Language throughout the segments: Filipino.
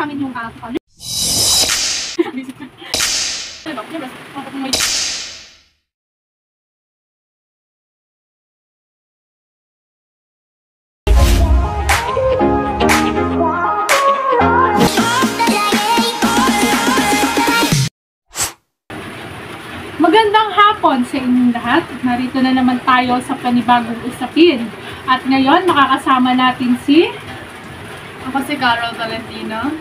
sa amin yung college. Magandang hapon sa inyong lahat. Narito na naman tayo sa panibagong usapin. At ngayon, makakasama natin si... Ako si Carol Valentino.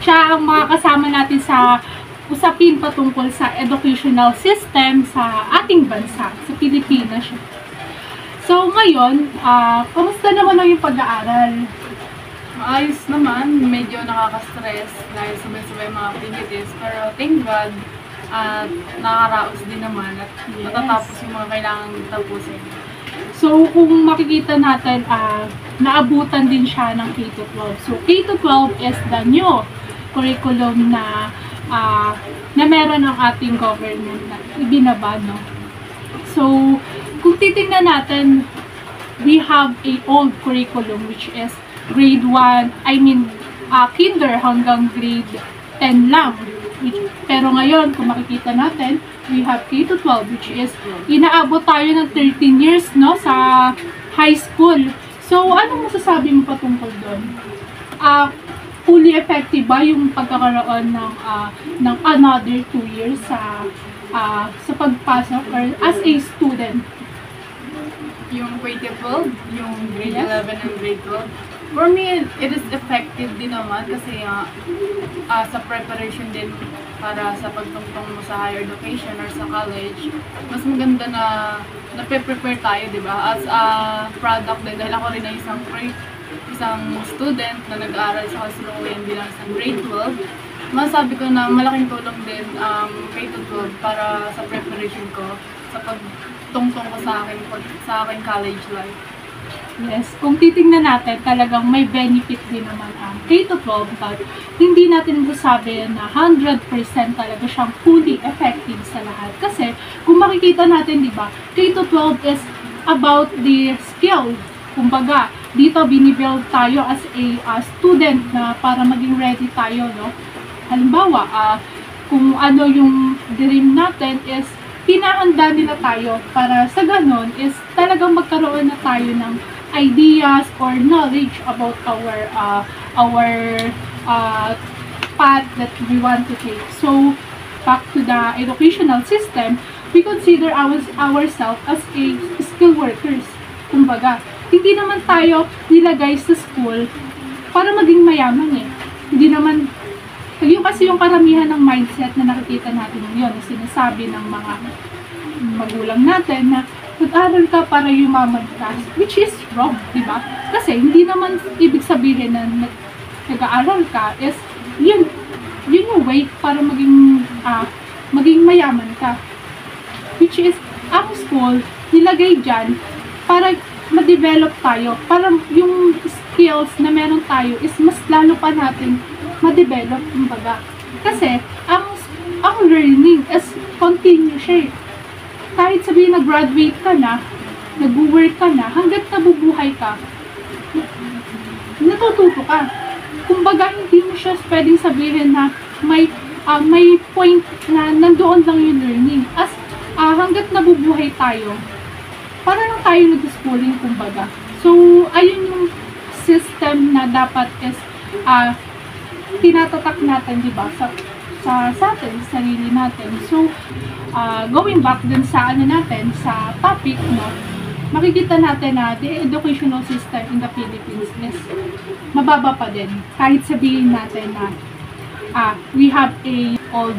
Siya ang makakasama natin sa usapin patungkol sa educational system sa ating bansa, sa Pilipinas. So ngayon, kamusta naman ang yung pag-aaral? Maayos naman, medyo nakaka-stress dahil sabay-sabay mga activities. Pero thank God, at nakakaraos din naman at matatapos yung mga kailangan tapusin. So kung makikita natin, naabutan din siya ng K-12. So K-12 is the new curriculum na meron ng ating government na ibinaba, no? So kung titingnan natin, we have a old curriculum which is grade 1, kinder hanggang grade 10 lang. Pero ngayon, kung makikita natin, we have K-12 which is inaabot tayo ng 13 years, no, sa high school. So, ano masasabi mo patungkol doon? Fully effective ba yung pagkakaroon ng another 2 years sa pagpasok or as a student? Yung K-12, yung grade 11 and grade 12, for me, it is effective din naman kasi sa preparation din para sa pagtungtong mo sa higher education or sa college, mas maganda na nape-prepare tayo, di ba? As a product din, dahil ako rin ay isang student na nag-aaral sa kasalukuyan bilang isang grade 12, masabi ko na malaking tulong din K-12 para sa preparation ko sa pagtungtong ko sa aking college life. Yes, kung titingnan natin, talagang may benefit din naman ang K-12, but hindi natin masasabi na 100% talaga siyang fully effective sa lahat. Kasi, kung makikita natin, di ba, K-12 is about the skill. Kumbaga, dito binibuild tayo as a student na para maging ready tayo, no? Halimbawa, kung ano yung dream natin is pinahanda nila tayo para sa ganon is talagang magkaroon na tayo ng ideas or knowledge about our path that we want to take. So, back to the educational system, we consider ourselves as a skilled workers. Kumbaga, hindi naman tayo nilagay sa school para maging mayaman eh. Hindi naman, yung kasi yung karamihan ng mindset na nakikita natin ngayon, na sinasabi ng mga magulang natin na mag-aral ka para yumaman ka, which is wrong, di ba? Kasi hindi naman ibig sabihin na nag-aaral ka is yun yung way para maging mayaman ka. Which is, ang school, nilagay dyan para ma-develop tayo, para yung skills na meron tayo is mas lalo pa natin ma-develop, kumbaga. Kasi, ang learning is continuous siya eh. Kahit sabihin nag-graduate ka na, nag-work ka na, hanggat nabubuhay ka, natututo ka. Kumbaga, hindi mo siya pwedeng sabihin na may point na nandoon lang yung learning. As hanggat nabubuhay tayo, para lang tayo nag-schooling, kumbaga. So, ayun yung system na dapat is tinatatak natin, di ba, sa atin, sa sarili natin. So, going back dun sa sa topic, no, makikita natin na the educational system in the Philippines is mababa pa din. Kahit sabihin natin na we have a old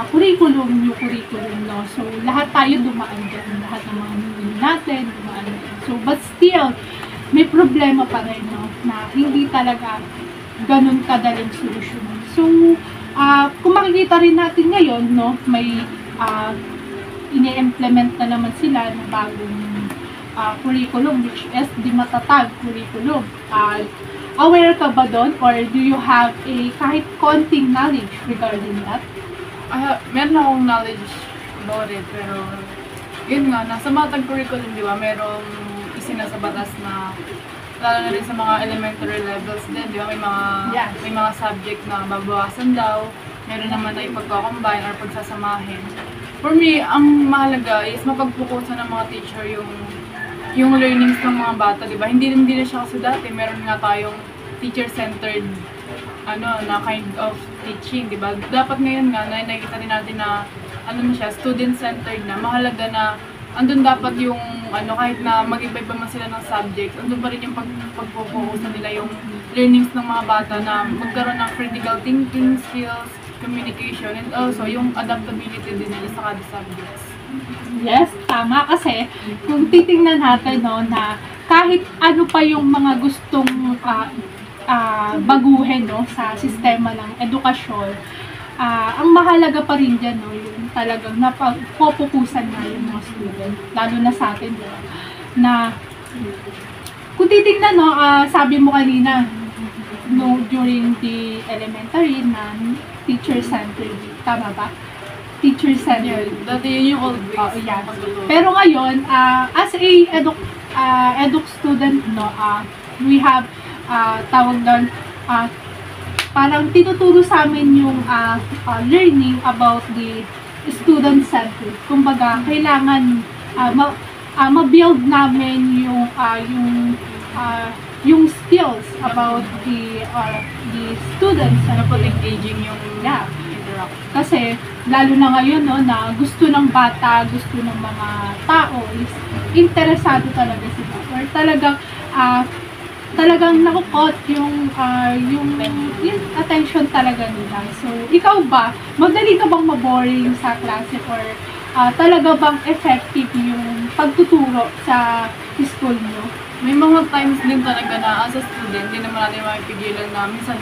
curriculum, new curriculum, no. So, lahat tayo dumaan dyan. Lahat ng mga nilin natin, dumaan dyan. So, but still, may problema pa rin, no, na hindi talaga ganun kadaling solusyonan. So, kung makikita rin natin ngayon, no, may ini-implement na naman sila ng bagong curriculum, which is the matatag curriculum. Aware ka ba doon? Or do you have kahit konting knowledge regarding that? Meron akong knowledge about it, pero yun nga, nasa matatag curriculum, di ba, merong isinasabatas na lalo na rin sa mga elementary levels din, di ba? Yes. May mga subject na babawasan daw, meron naman na ipagko-combine or pagsasamahin. For me, ang mahalaga is mapagpukusan ng mga teacher yung learnings ng mga bata, di ba? Hindi na siya kasi dati, meron nga tayong teacher-centered na kind of teaching, di ba? Dapat ngayon nga, nakikita din natin na student-centered na. Mahalaga na andun dapat yung kahit na mag-iba-iba man sila ng subjects, andun pa rin yung pagpupukusan nila yung learnings ng mga bata na magkaroon ng critical thinking skills, communication, and also yung adaptability din nila sa kada subjects. Yes, tama. Kasi kung titingnan natin na kahit ano pa yung mga gustong baguhin sa sistema ng edukasyon, ang mahalaga pa rin dyan, yung talagang napapupusan na yung mga student, lalo na sa atin, na kung titingnan, sabi mo kanina, during the elementary na teacher-centered, tama ba? Teacher-centered. Yeah, dati yun yung old ways. Yeah. Pero ngayon, as a eduk student, we have, tawag doon, parang tinuturo sa amin yung learning about the student-centered. Kumbaga, kailangan ma-build namin yung skills about the students. Dapat engaging yung interaction. Kasi, lalo na ngayon, na gusto ng bata, gusto ng mga tao is interesado talaga sila. Or talagang nakukot yung attention talaga nila. So, ikaw ba, madali ka bang maboring sa klase or talaga bang effective yung pagtuturo sa school nyo? May mga times din talaga na as a student, hindi naman natin mapipigilan na minsan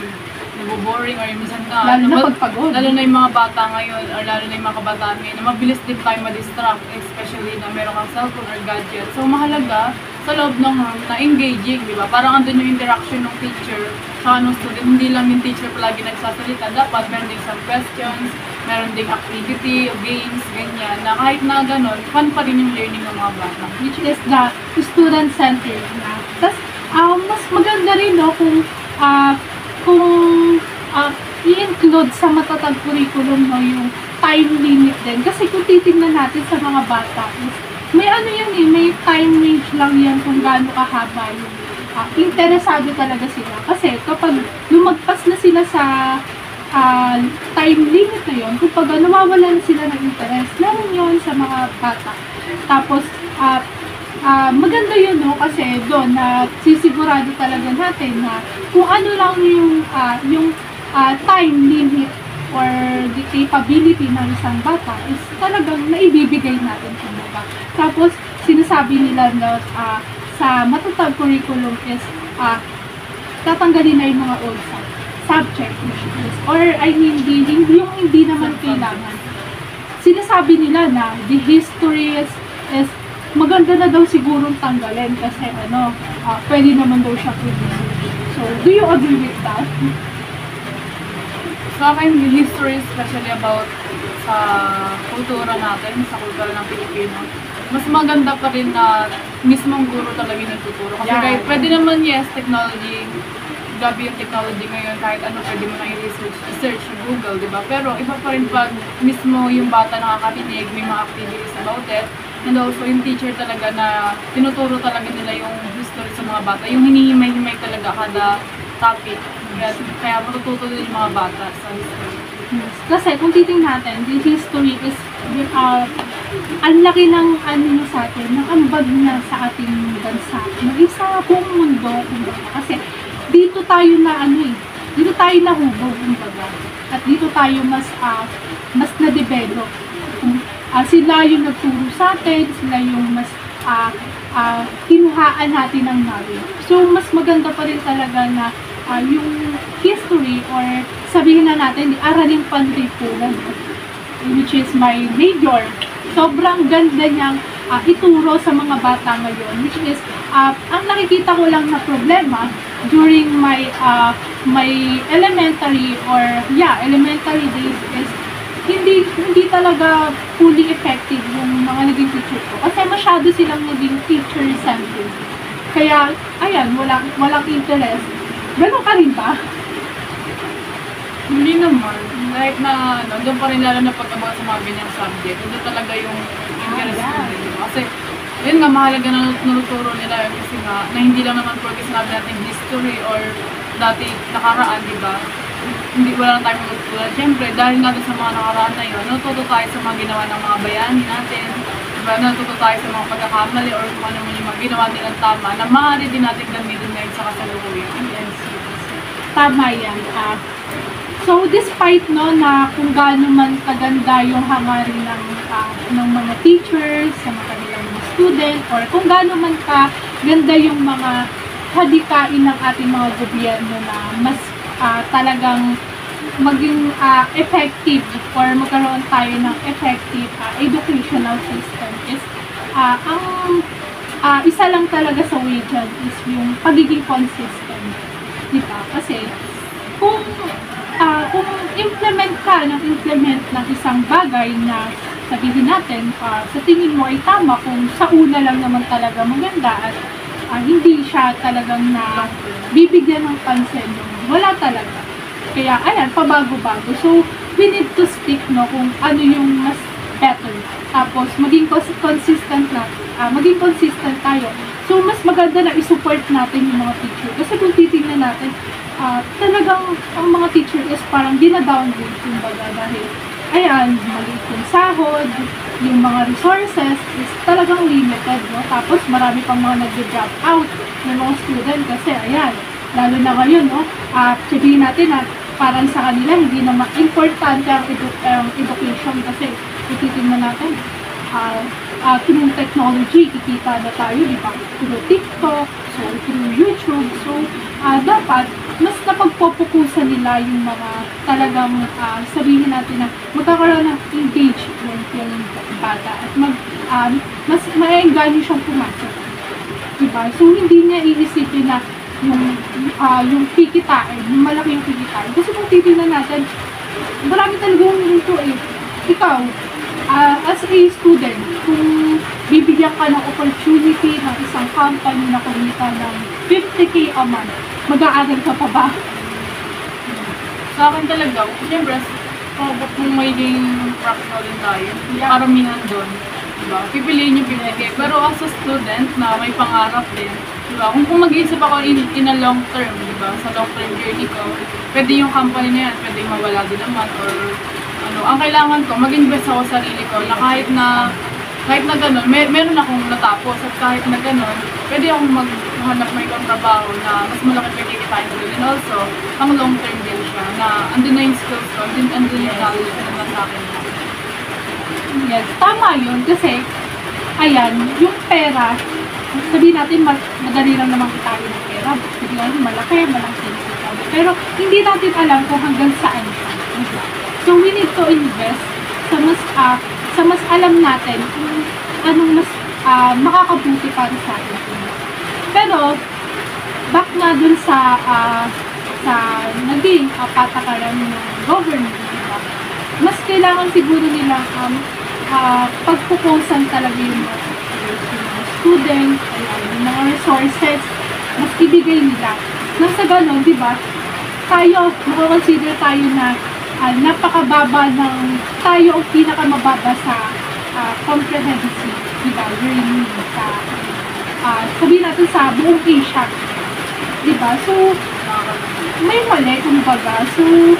naboboring or minsan lalo na pagpagod. Lalo na yung mga bata ngayon or lalo na yung mga kabataan ngayon na mabilis din tayo ma-distract, especially na meron kang cellphone or gadget. So, mahalaga sa loob ng room na engaging, di ba? Parang andun yung interaction ng teacher sa ng student. Hindi lang yung teacher palagi nagsasalita. Dapat meron din some questions, meron ding activity, games, ganyan. Na kahit na ganun, fun pa rin yung learning ng mga bata. Which is the student-centered na. Tapos, mas maganda rin, kung i-include sa matatag curriculum yung time limit din. Kasi kung titignan natin sa mga bata, may may time range lang yan kung gaano kahaba yung interesado talaga sila. Kasi kapag lumagpas na sila sa time limit na yun, kapag nawawalan sila ng interest, meron yun sa mga bata. Tapos, maganda yun, kasi doon na sisigurado talaga natin na kung ano lang yung time limit or the capability ng isang bata is talagang naibibigay natin kumbaga. Tapos, sinasabi nila na sa matatag curriculum is tatanggalin na yung mga old subject or yung hindi naman kailangan. Sinasabi nila na the history is maganda na daw sigurong tanggalin kasi pwede naman daw siya produce. So, do you agree with that? Sa akin, yung history, especially about sa kultura natin, sa kultura ng Pilipino, mas maganda pa rin na mismong guro talaga yung nagtuturo. Kasi kahit pwede naman, yes, technology, grabe yung technology ngayon, kahit ano pwede mo na i-research, search Google, di ba? Pero iba pa rin pag mismo yung bata nakakarinig, may mga activities about it, and also yung teacher talaga na tinuturo talaga nila yung history sa mga bata, yung hinihimay-himay talaga kada topic. Kaya matututo din yung mga bata sa history. Yes. Kasi kung titingnan natin, the history is ang laki ng sa atin, ng ambag niya sa ating bansa. Sa buong mundo, kumbaga. Kasi dito tayo na dito tayo nahubog, kumbaga. At dito tayo mas na-develop. Sila yung nagturo sa atin, sila yung mas kinuhaan natin ng knowledge. So, mas maganda pa rin talaga na yung history or sabihin na natin, aralin panlipunan, which is my major. Sobrang ganda niyang ituro sa mga bata ngayon, which is, ang nakikita ko lang na problema during my elementary days is hindi talaga fully effective yung mga naging teacher ko. Kasi masyado silang naging teacher-centered. Kaya, ayan, walang interest. Ganun ka rin ba? Hindi naman. Kahit na, doon pa rin lalo na pag about sa mga ganyang subject. Doon talaga yung interest yeah. ko din. Kasi, yun nga, mahalaga na nuruturo nila yun kasi nga, na hindi lang naman porque sinabi natin history or dati nakaraan, di ba? Hindi, wala lang tayong matutunan. Siyempre, dahil nga doon sa mga nakaraan na yun, natuto tayo sa mga ginawa ng mga bayani natin. Diba, natuto tayo sa mga pagkakamali or kung ano man yung mga ginawa nilang tama na maaari din natin gamitin ngayon sa kasalukuyan. Yes. Tama yan. So, despite no, na kung gaano man kaganda yung hangarin ng mga teachers, sa mga kanilang mga student, or kung gaano man kaganda yung mga hadikain ng ating mga gobyerno na mas talagang maging effective or magkaroon tayo ng effective educational system is ang isa lang talaga sa way dyan is yung pagiging consistent. Diba? Kasi kung implement ka ng isang bagay na sabihin natin sa tingin mo ay tama kung sa una lang naman talaga maganda at hindi siya talagang na bibigyan ng pansin, wala talaga. Kaya ayan, pabago-bago. So, we need to stick kung ano yung mas better. Tapos, maging consistent tayo. So, mas maganda na i-support natin yung mga teacher. Kasi kung titingnan natin, talagang ang mga teacher is parang dina-downgrade kumbaga dahil ayan, maliit yung sahod, yung mga resources is talagang limited, no? Tapos marami pang mga nag-drop out ng mga student kasi ayan, lalo na ngayon, no? Sabihin natin na parang sa kanila hindi na importante ang education kasi ititingnan natin through technology, kikita na tayo, di ba? Through TikTok, so through YouTube, so dapat mas napagpupukusan nila yung mga talagang sabihin natin na magkakaroon ng engagement yung bata at mas ma-engage siyang pumasok. Diba? So, hindi niya iisipin na yung kikitain, yung malaki yung kikitain. Kasi kung titignan natin, marami talagang ito ikaw, as a student, kung bibigyan ka ng opportunity ng isang company na kumita ng 50K a month, mag-aaral ka pa ba? Sa akin talaga, siyempre, kung magiging practical din tayo, karamihan doon. Diba? Pipiliin yung 50K. Pero as a student na may pangarap din, diba? Kung mag-iisip ako in a long term, diba? Sa long term journey ko, pwede yung company na yan, pwede mawala din naman or ang kailangan ko, mag-invest ako sa sarili ko na kahit na gano'n, meron akong natapos at kahit na gano'n, pwede akong maghanap may ibang trabaho na mas malaki pagkikitain ko din. And also, pang long term din siya, na andun na yung skills ko, andun yung knowledge ko naman sa akin. Yes, tama yun kasi, ayan, yung pera, sabihin natin madali lang naman kitain ng pera, sabihin natin malaki kita. Pero hindi natin alam kung hanggang saan siya. So, we need to invest sa mas alam natin kung anong mas makakabuti para sa atin. Pero, back nga dun sa naging patakaran ng government, diba? Mas kailangan siguro nilang pagpupusan talaga yung mga students, yung mga resources, mas ibigay nila. Nang sa ganon, diba, makakonsider tayo na napakababa tayo ang pinakamababa sa comprehensive, diba, learning sabihin natin sa buong Asia, diba? So, may mali, kumbaga. So,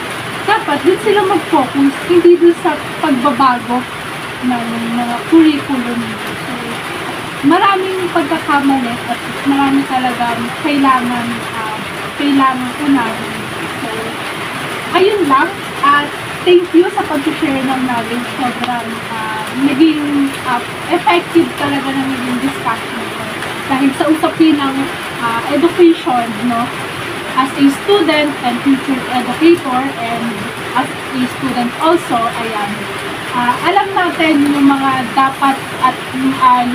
dapat dun sila mag-focus, hindi dun sa pagbabago ng mga curriculum. So, maraming pagkakamali at maraming talagang kailangan unahin. So, ayun lang. At thank you sa pag-share ng knowledge. Sobrang naging effective talaga na naging discussion. Dahil sa usapin ng education, no? As a student and future educator and as a student also, ayan, alam natin yung mga dapat at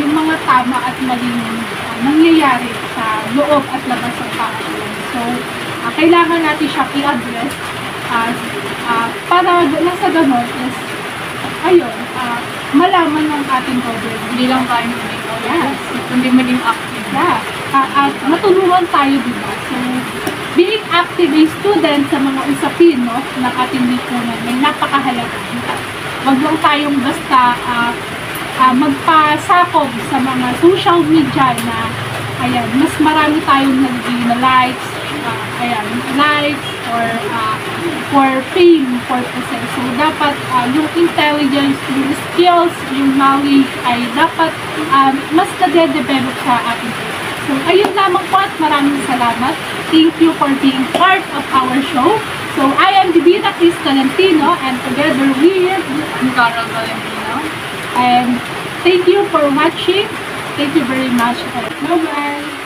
yung mga tama at maling nangyayari sa loob at labas ng paaralan. So, kailangan natin siya i-address para lang sa ganon is ayun, malaman ng ating government. Hindi lang tayo maging aware, kundi maging active. Yeah. at matulungan tayo, diba? So, being active a student sa mga usapin, no, ng ating lipunan, may napakahalaga. Wag lang tayong basta magpasakop sa mga social media na, ayan, mas marami tayong nagiging na likes, likes, or for fame purposes. So, dapat yung intelligence, yung skills, yung knowledge ay dapat mas nade-develop sa ating life. So, ayun lamang po at maraming salamat. Thank you for being part of our show. So, I am Divina Cris Calentino and together with Carol Valentino. and thank you for watching. Thank you very much. Bye-bye.